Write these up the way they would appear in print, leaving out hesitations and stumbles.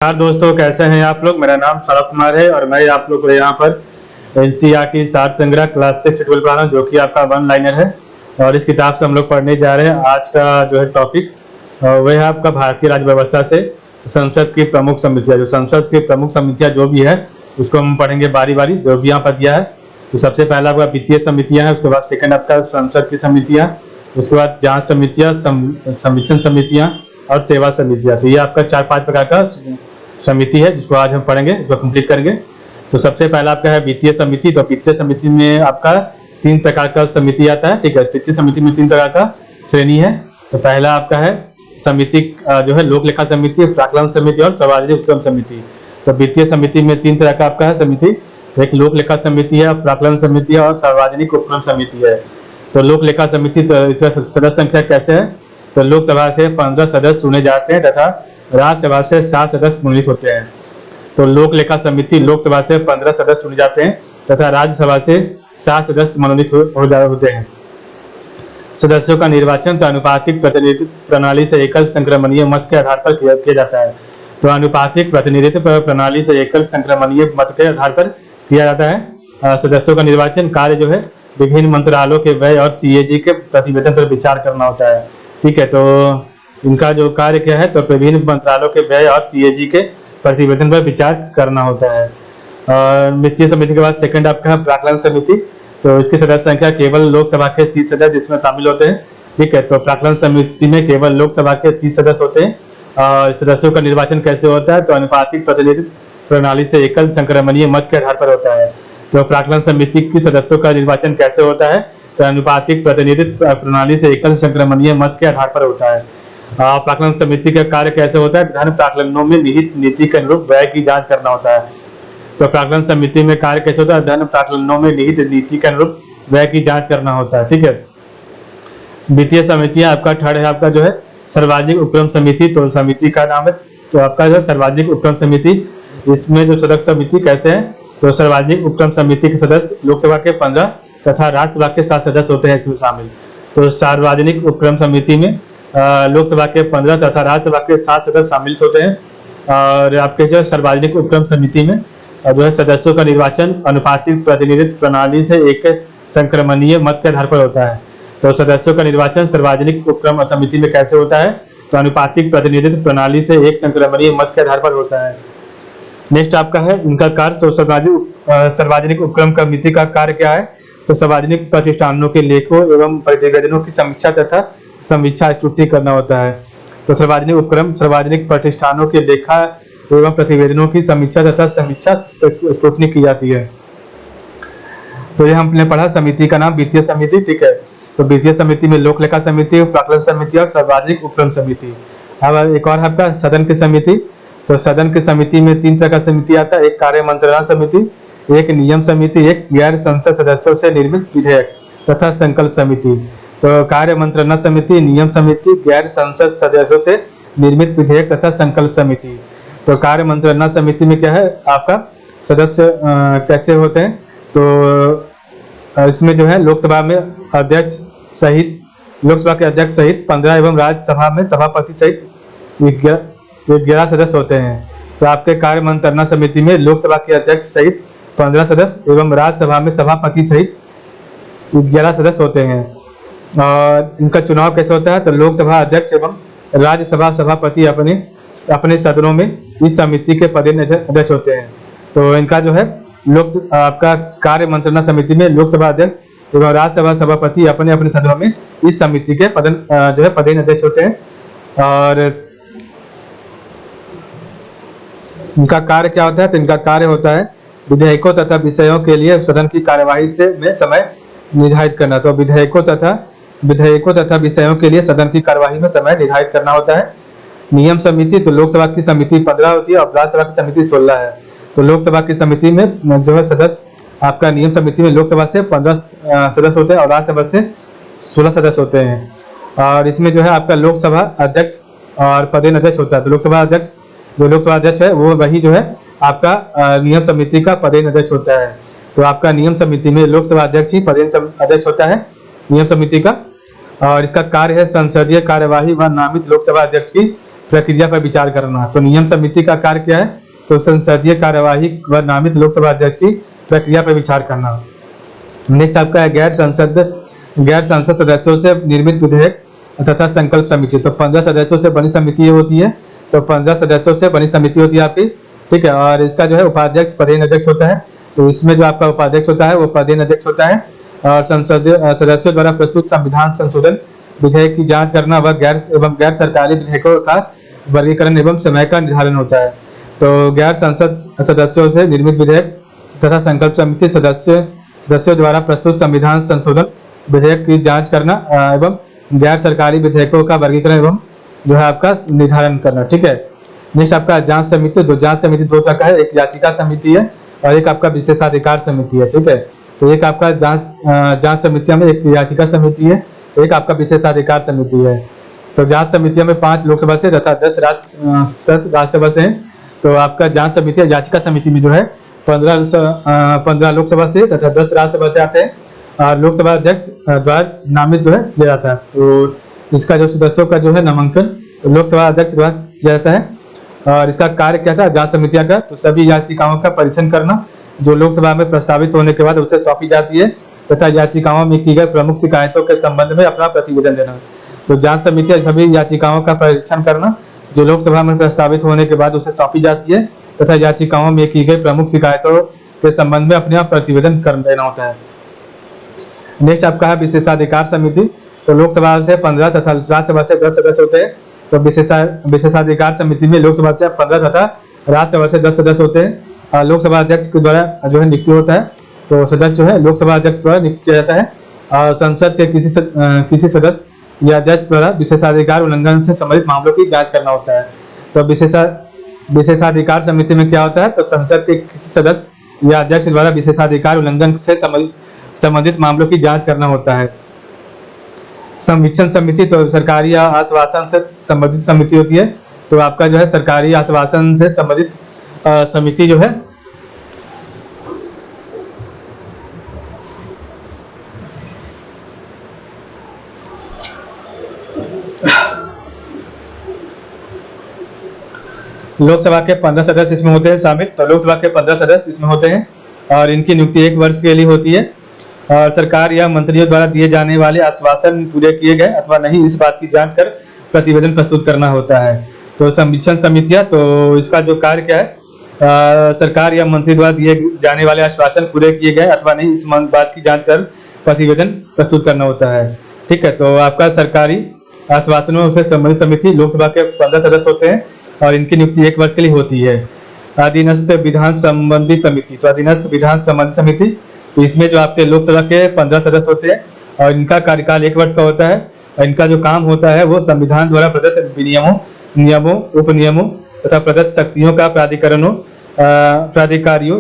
नमस्कार दोस्तों, कैसे हैं आप लोग। मेरा नाम सौरभ कुमार है और मैं आप लोग को यहाँ पर एनसीईआरटी सार संग्रह क्लास 6 ट्वेल्व पढ़ा रहा हूँ, जो कि आपका वन लाइनर है। और इस किताब से हम लोग पढ़ने जा रहे हैं। आज का जो है टॉपिक वह है आपका भारतीय राज्य व्यवस्था से संसद की प्रमुख समितियाँ। जो संसद की प्रमुख समितियाँ जो भी है उसको हम पढ़ेंगे बारी बारी, जो भी यहाँ पर दिया है। तो सबसे पहला आपका वित्तीय समितियाँ है, उसके बाद सेकंड आपका संसद की समितियाँ, उसके बाद जांच समितियाँ, समीक्षण समितियाँ और सेवा समितियाँ। तो ये आपका 4-5 प्रकार का समिति है जिसको आज हम पढ़ेंगे, इसको कंप्लीट करेंगे। तो सबसे पहला आपका है वित्तीय समिति। तो वित्तीय समिति में आपका 3 प्रकार का समिति आता है, ठीक है। वित्तीय समिति में 3 प्रकार का श्रेणी है। तो पहला आपका है समिति जो है लोक लेखा समिति, प्राक्कलन समिति और सार्वजनिक उपक्रम समिति। तो वित्तीय समिति में 3 तरह का आपका है समिति। एक लोक लेखा समिति है, प्राक्कलन समिति है और सार्वजनिक उपक्रम समिति है। तो लोक लेखा समिति, तो इसका सदस्य संख्या कैसे है। तो लोकसभा से 15 सदस्य चुने जाते हैं तथा राज्यसभा से 7 सदस्य मनोनीत होते हैं। तो लोक लेखा समिति लोकसभा से 15 सदस्य चुने जाते हैं तथा राज्यसभा से 7 सदस्य मनोनीत होते हैं। सदस्यों का निर्वाचन तो अनुपातिक प्रतिनिधित्व प्रणाली से एकल संक्रमणीय मत के आधार पर किया जाता है। तो अनुपातिक प्रतिनिधित्व प्रणाली से एकल संक्रमणीय मत के आधार पर किया जाता है। सदस्यों का निर्वाचन कार्य जो है विभिन्न मंत्रालयों के व्यय और सीएजी के प्रतिवेदन पर विचार करना होता है, ठीक है। तो इनका जो कार्य क्या है, तो विभिन्न मंत्रालयों के व्यय और सीएजी के प्रतिवेदन पर विचार करना होता है। और वित्तीय समिति के बाद सेकंड आपका है प्राक्कलन समिति। तो इसकी सदस्य संख्या केवल लोकसभा के 30 सदस्य इसमें शामिल होते हैं, ठीक है। तो प्राक्कलन समिति में केवल लोकसभा के 30 सदस्य होते हैं। और सदस्यों का निर्वाचन कैसे होता है, तो अनुपातिक प्रतिनिधित्व प्रणाली से एकल संक्रमणीय मत के आधार पर होता है। तो प्राक्कलन समिति की सदस्यों का निर्वाचन कैसे होता है, तो अनुपातिक प्रतिनिधित्व प्रणाली से एकल संक्रमणीय मत के आधार पर होता है। प्राक्कलन समिति का कार्य कैसे होता है, धन प्राक्कलनों में निहित नीति के अनुरूप व्यय की जांच करना होता है। तो प्राक्कलन समिति में कार्य कैसे होता है, धन प्राक्कलनों में निहित नीति के अनुरूप व्यय की जांच करना होता है, ठीक है। वित्तीय समितियां आपका थर्ड है आपका जो है सर्वजनिक उपक्रम समिति। तो समिति का नाम है तो आपका जो सर्वजनिक उपक्रम समिति। इसमें जो सदस्य समिति कैसे है, तो सर्वजनिक उपक्रम समिति के सदस्य लोकसभा के 15 तथा राज्यसभा के 7 सदस्य होते हैं इसमें शामिल। तो सार्वजनिक उपक्रम समिति में लोकसभा के 15 तथा राज्यसभा के 7 सदस्य शामिल होते हैं। और आपके जो सार्वजनिक उपक्रम समिति में जो है सदस्यों का निर्वाचन अनुपातिक प्रतिनिधित्व प्रणाली से एक संक्रमणीय मत के आधार पर होता है। तो सदस्यों का निर्वाचन सार्वजनिक उपक्रम समिति में कैसे होता है, तो अनुपातिक प्रतिनिधित्व प्रणाली से एक संक्रमणीय मत के आधार पर होता है। नेक्स्ट आपका है इनका कार्य। तो सार्वजनिक उपक्रम समिति का कार्य क्या है, तो सार्वजनिक प्रतिष्ठानों के लेखों एवं प्रतिवेदनों की समीक्षा तथा समीक्षा त्रुटि करना होता है। तो सार्वजनिक उपक्रम सार्वजनिक प्रतिष्ठानों के लेखा एवं प्रतिवेदनों की समीक्षा तथा समीक्षा स्क्रूटनी की जाती है। तो ये हमने पढ़ा समिति का नाम वित्तीय समिति, ठीक है। तो वित्तीय समिति में लोक लेखा समिति, प्राक्कलन समिति और सार्वजनिक उपक्रम समिति। अब एक और आपका सदन की समिति। तो सदन की समिति में 3 तरह का समिति आता है, एक कार्य मंत्रणा समिति, एक नियम समिति, एक गैर संसद सदस्यों से निर्मित विधेयक तथा संकल्प समिति। तो कार्य मंत्रणा समिति, नियम समिति, गैर संसद सदस्यों से निर्मित विधेयक तथा संकल्प समिति। तो कार्य मंत्रणा समिति में क्या है आपका सदस्य कैसे होते हैं, तो इसमें जो है लोकसभा में अध्यक्ष सहित लोकसभा के अध्यक्ष सहित 15 एवं राज्यसभा में सभापति सहित 11 सदस्य होते हैं। तो आपके कार्य मंत्रणा समिति में लोकसभा के अध्यक्ष सहित 15 सदस्य एवं राज्यसभा में सभापति सहित 11 सदस्य होते हैं। और इनका चुनाव कैसे होता है, तो लोकसभा अध्यक्ष एवं राज्यसभा सभापति अपने सदनों में इस समिति के पदेन अध्यक्ष होते हैं। तो इनका जो है आपका कार्य मंत्रणा समिति में लोकसभा अध्यक्ष एवं राज्यसभा सभापति अपने अपने सदनों में इस समिति के जो है पदेन अध्यक्ष होते हैं। और इनका कार्य क्या होता है, तो इनका कार्य होता है विधेयकों तथा विषयों के लिए सदन की कार्यवाही में समय निर्धारित करना। तो विधेयकों तथा विषयों के लिए सदन की कार्यवाही में समय निर्धारित करना होता है। नियम समिति, तो लोकसभा की समिति 15 होती है और राज्यसभा की समिति 16 है। तो लोकसभा की समिति में जो है सदस्य आपका नियम समिति में लोकसभा से 15 सदस्य होते हैं और राज्यसभा से 16 सदस्य होते हैं। और इसमें जो है आपका लोकसभा अध्यक्ष और पदेन अध्यक्ष होता है। तो लोकसभा अध्यक्ष है वो वही जो है आपका नियम समिति का पदेन अध्यक्ष होता है। तो आपका नियम समिति में लोकसभा अध्यक्ष ही पदेन अध्यक्ष होता है नियम समिति का। और इसका कार्य है संसदीय कार्यवाही व नामित लोकसभा अध्यक्ष की प्रक्रिया पर विचार करना। तो नियम समिति का कार्य क्या है? तो संसदीय कार्यवाही व नामित लोकसभा अध्यक्ष की प्रक्रिया पर विचार करना। नेक्स्ट आपका है गैर संसद सदस्यों से निर्मित विधेयक तथा संकल्प समिति। तो 15 सदस्यों से बनी समिति ये होती है। तो 15 सदस्यों से बनी समिति होती है आपकी, ठीक है। और इसका जो है उपाध्यक्ष पदेन अध्यक्ष होता है। तो इसमें जो आपका उपाध्यक्ष होता है वो पदेन अध्यक्ष होता है। और संसदीय सदस्यों द्वारा प्रस्तुत संविधान संशोधन विधेयक की जांच करना व गैर सरकारी विधेयकों का वर्गीकरण एवं समय का निर्धारण होता है। तो गैर संसद सदस्यों से निर्मित विधेयक तथा संकल्प समिति सदस्यों द्वारा प्रस्तुत संविधान संशोधन विधेयक की जांच करना एवं गैर सरकारी विधेयकों का वर्गीकरण एवं जो है आपका निर्धारण करना, ठीक है। नेक्स्ट आपका जांच समिति। जांच समिति दो तरह का है, एक याचिका समिति है और एक आपका विशेषाधिकार समिति है, ठीक है। तो एक आपका जांच समितियों में एक याचिका समिति है, एक आपका विशेषाधिकार समिति है। तो जांच समितियों में 5 लोकसभा से तथा 10 राज्यसभा से। तो आपका जांच समिति याचिका समिति में जो है 15 लोकसभा से तथा 10 राज्यसभा से आते हैं। लोकसभा अध्यक्ष द्वारा नामित जो है किया जाता है। तो इसका जो सदस्यों का जो है नामांकन लोकसभा अध्यक्ष द्वारा किया जाता है। और इसका कार्य क्या था जांच समितियों का? तो सभी याचिकाओं का परीक्षण करना जो लोकसभा में प्रस्तावित होने के बाद उसे सौंपी जाती है तथा याचिकाओं में की गई प्रमुख शिकायतों के संबंध में अपना प्रतिवेदन देना। तो जांच समितियां सभी याचिकाओं का परीक्षण करना जो लोकसभा में प्रस्तावित होने के बाद उसे सौंपी जाती है तथा याचिकाओं में की गई प्रमुख शिकायतों के संबंध में अपना प्रतिवेदन कर देना होता है। नेक्स्ट आपका है विशेषाधिकार समिति। तो लोकसभा से 15 तथा राज्यसभा से 10 सदस्य होते हैं। तो विशेषाधिकार समिति में लोकसभा से 15 तथा राज्यसभा से 10 सदस्य होते हैं। लोकसभा अध्यक्ष के द्वारा जो है नियुक्ति होता है। तो सदस्य जो है लोकसभा अध्यक्ष द्वारा नियुक्त किया जाता है। और संसद के किसी सदस्य या अध्यक्ष द्वारा विशेषाधिकार उल्लंघन से संबंधित मामलों की जांच करना होता है। तो विशेषाधिकार समिति में क्या होता है? तो संसद के किसी सदस्य या अध्यक्ष द्वारा विशेषाधिकार उल्लंघन से संबंधित मामलों की जांच करना होता है। संवीक्षण समिति तो सरकारी या आश्वासन से संबंधित समिति होती है। तो आपका जो है सरकारी आश्वासन से संबंधित समिति जो है लोकसभा के 15 सदस्य इसमें होते हैं शामिल। तो लोकसभा के 15 सदस्य इसमें होते हैं और इनकी नियुक्ति 1 वर्ष के लिए होती है। और सरकार या मंत्रियों द्वारा दिए जाने वाले आश्वासन पूरे किए गए अथवा नहीं इस बात की जांच कर प्रतिवेदन प्रस्तुत करना होता है। तो संवीक्षण समितियां तो इसका जो कार्य क्या है? सरकार या मंत्री द्वारा दिए जाने वाले आश्वासन पूरे किए गए अथवा नहीं इस बात की जांच कर प्रतिवेदन प्रस्तुत करना होता है, ठीक है। तो आपका सरकारी आश्वासनों से संबंधित समिति लोकसभा के 15 सदस्य होते हैं और इनकी नियुक्ति 1 वर्ष के लिए होती है। अधीनस्थ विधान संबंधी समिति। तो अधीनस्थ विधान संबंधी समिति तो इसमें जो आपके लोकसभा के 15 सदस्य होते हैं और इनका कार्यकाल 1 वर्ष का होता है। और इनका जो काम होता है वो संविधान द्वारा प्रदत्त विनियमों, नियमों, उपनियमों तथा प्रदत्त शक्तियों का प्राधिकारियों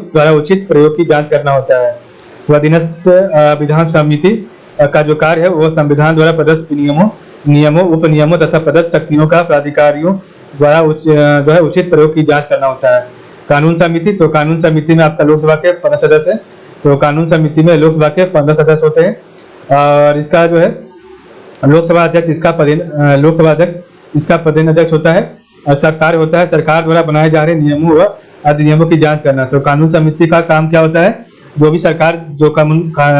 द्वारा उचित प्रयोग की जांच करना होता है। तो अधीनस्थ विधान समिति का जो कार्य है वो संविधान द्वारा प्रदत्त विनियमों, नियमों, उपनियमों तथा प्रदत्त शक्तियों का प्राधिकारियों द्वारा जो है उचित प्रयोग की जांच करना होता है। कानून समिति तो कानून समिति में आपका लोकसभा के 15 सदस्य है। तो कानून समिति में लोकसभा के 15 सदस्य होते हैं और इसका जो है लोकसभा अध्यक्ष इसका पदेन अध्यक्ष होता है। और सरकार होता है सरकार द्वारा बनाए जा रहे नियमों व अधिनियमों की जांच करना। तो कानून समिति का काम क्या होता है? जो भी सरकार जो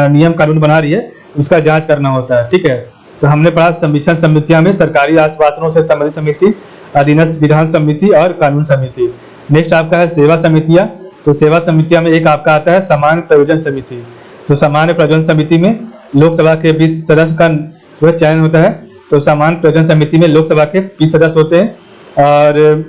नियम कानून बना रही है उसका जांच करना होता है, ठीक है। तो हमने पढ़ा संवीक्षण समितियां में सरकारी आश्वासनों से संबंधित समिति, अधीनस्थ विधान समिति और कानून समिति। नेक्स्ट आपका है सेवा समितियां। तो सेवा समितियां में एक आपका आता है सामान्य प्रयोजन समिति। तो सामान्य प्रयोजन समिति में लोकसभा के 20 सदस्य का जो चयन होता है। तो सामान्य प्रयोजन समिति में लोकसभा के 20 सदस्य होते हैं और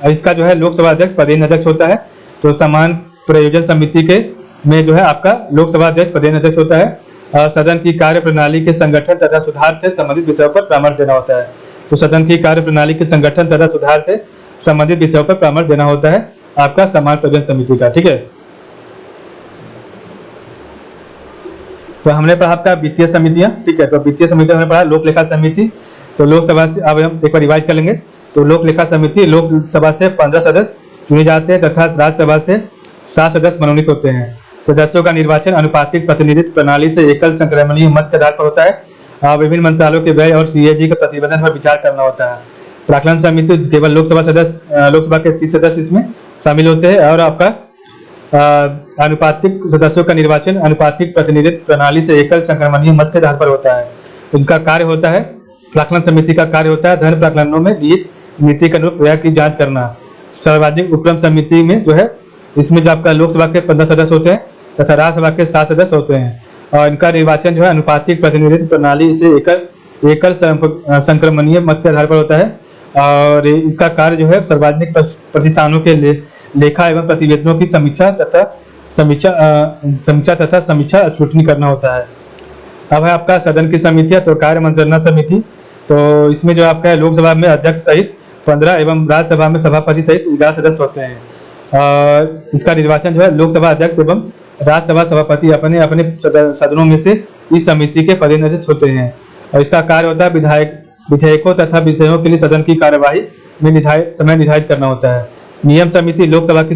इसका जो है लोकसभा अध्यक्ष पदेन अध्यक्ष होता है। तो सामान्य प्रयोजन समिति के में जो है आपका लोकसभा अध्यक्ष पदेन अध्यक्ष होता है और सदन की कार्य प्रणाली के संगठन तथा सुधार से संबंधित विषयों पर परामर्श देना होता है। तो सदन की कार्य प्रणाली के संगठन तथा सुधार से संबंधित विषयों पर परामर्श देना होता है आपका सामान्य प्रयोजन समिति का, ठीक है। तो हमने पढ़ा आपका वित्तीय समितियां, ठीक है। तो वित्तीय समिति हमने पढ़ा लोक लेखा समिति। तो लोकसभा से अब हम एक बार रिवाइज कर लेंगे। तो लोक लेखा समिति लोकसभा से 15 सदस्य चुने जाते हैं तथा राज्यसभा से 7 सदस्य मनोनीत होते हैं। सदस्यों का निर्वाचन अनुपातिक प्रतिनिधित्व प्रणाली से एकल संक्रमणीय मत के आधार पर होता है। विभिन्न मंत्रालयों के व्यय और सीएजी के प्रतिवेदन पर विचार करना होता है। प्राक्कलन समिति केवल लोकसभा सदस्य, लोकसभा के 30 सदस्य इसमें शामिल होते हैं। और आपका अनुपातिक सदस्यों का निर्वाचन अनुपातिक प्रतिनिधित्व प्रणाली से एकल संक्रमणीय मत के आधार पर होता है। उनका कार्य होता है, प्राक्कलन समिति का कार्य होता है धन प्राक्कलनों में निहित नीति के अनुरूप व्यय की जांच करना। सर्वाधिक उपक्रम समिति में जो है, इसमें जो आपका लोकसभा के 15 सदस्य होते हैं तथा राज्यसभा के 7 सदस्य होते हैं, और इनका निर्वाचन जो है अनुपातिक प्रतिनिधित्व प्रणाली से एकल संक्रमणीय मत के आधार पर होता है। और इसका कार्य जो है सार्वजनिक प्रतिष्ठानों के लेखा एवं प्रतिवेदनों की समीक्षा तथा समीक्षा स्क्रूटनी करना होता है। अब है आपका सदन की समितियां, तो कार्य मंत्रणा समिति, तो इसमें जो आपका लोकसभा में अध्यक्ष सहित 15 एवं राज्यसभा में सभापति सहित 11 सदस्य होते हैं। और इसका निर्वाचन जो है लोकसभा अध्यक्ष एवं राज्यसभा सभापति अपने अपने सदनों में से इस समिति के प्रतिनिधित्व होते हैं। और इसका कार्य होता है विधेयकों तथा विषयों के लिए सदन की कार्यवाही में समय निर्धारित करना होता है। नियम समिति लोकसभा की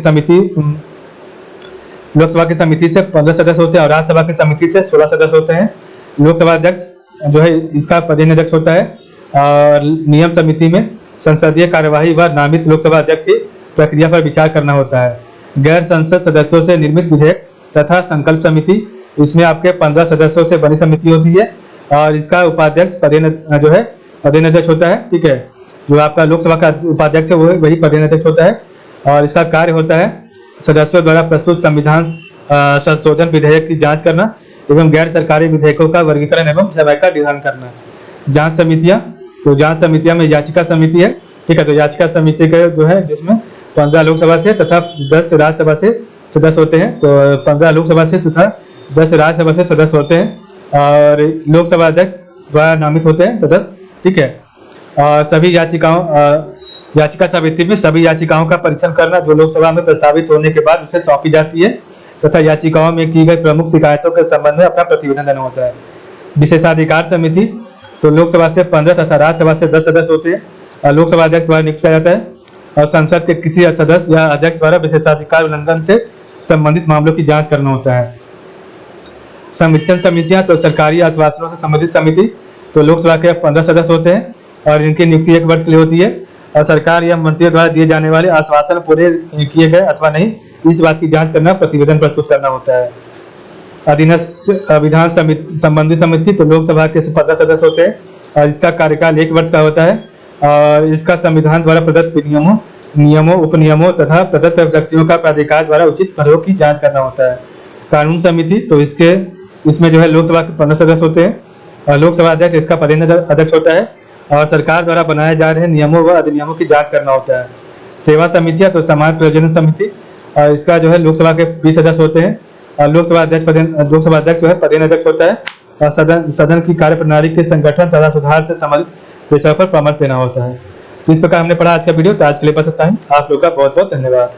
समिति से 15 सदस्य होते हैं और राज्यसभा की समिति से 16 सदस्य होते हैं। लोकसभा अध्यक्ष जो है इसका प्रतिनिधित्व होता है। और नियम समिति में संसदीय कार्यवाही व नामित लोकसभा अध्यक्ष की प्रक्रिया पर विचार करना होता है। गैर संसद सदस्यों से निर्मित विधेयक तथा संकल्प समिति, इसमें आपके 15 सदस्यों से बनी समिति होती है और इसका उपाध्यक्ष पदेनाध्यक्ष होता है। ठीक है, जो आपका लोकसभा का उपाध्यक्ष है वही पदेनाध्यक्ष होता है। और इसका कार्य होता है सदस्यों द्वारा प्रस्तुत संविधान संशोधन विधेयक की जांच करना एवं गैर सरकारी विधेयकों का वर्गीकरण एवं समय का निर्धारण करना। जांच समितियां, तो जांच समितियां में याचिका समिति है। ठीक है, तो याचिका समिति का जो है जिसमें 15 लोकसभा से तथा 10 राज्यसभा से सदस्य होते हैं। तो 15 लोकसभा से तथा 10 राज्यसभा से सदस्य होते हैं और लोकसभा अध्यक्ष द्वारा नामित होते हैं सदस्य। ठीक है, और सभी याचिका समिति में सभी याचिकाओं का परीक्षण करना जो लोकसभा में प्रस्तावित होने के बाद उसे सौंपी जाती है तथा याचिकाओं में की गई प्रमुख शिकायतों के संबंध में अपना प्रतिवेदन देना होता है। विशेषाधिकार समिति, तो लोकसभा से 15 तथा राज्यसभा से 10 सदस्य होते हैं और लोकसभा अध्यक्ष द्वारा नियुक्त किया जाता है और संसद के किसी सदस्य या अध्यक्ष द्वारा विशेषाधिकार उल्लंघन से संबंधित मामलों की जांच करना होता है। संवीक्षण समितियां, तो सरकारी आश्वासनों से संबंधित समिति, तो लोकसभा के 15 सदस्य होते हैं और इनकी नियुक्ति 1 वर्ष के लिए होती है और सरकार या मंत्रियों द्वारा दिए जाने वाले आश्वासन पूरे किए गए अथवा नहीं, इस बात की जांच करना, प्रतिवेदन प्रस्तुत करना होता है। अधीनस्थ विधान संबंधी समिति, तो लोकसभा के 15 सदस्य होते हैं और इसका कार्यकाल 1 वर्ष का होता है और इसका संविधान द्वारा प्रदत्त नियमों उपनियमों तथा प्रदत्त व्यक्तियों का प्राधिकार द्वारा उचित प्रयोग की जांच करना होता है। कानून समिति, तो इसमें जो है लोकसभा के 15 सदस्य होते हैं और लोकसभा अध्यक्ष इसका प्रतिनिधित्व अध्यक्ष होता है और सरकार द्वारा बनाए जा रहे नियमों व अधिनियमों की जांच करना होता है। सेवा समितियां, तो समाज प्रयोजन समिति और इसका जो है लोकसभा के 20 सदस्य होते हैं और लोकसभा अध्यक्ष जो है पदेनाध्यक्ष होता है और सदन की कार्यप्रणाली के संगठन तथा सुधार से संबंधित विषयों पर परामर्श देना होता है। तो इस प्रकार हमने पढ़ा आज का वीडियो। तो आज के लिए बस इतना ही। आप लोग का बहुत बहुत धन्यवाद।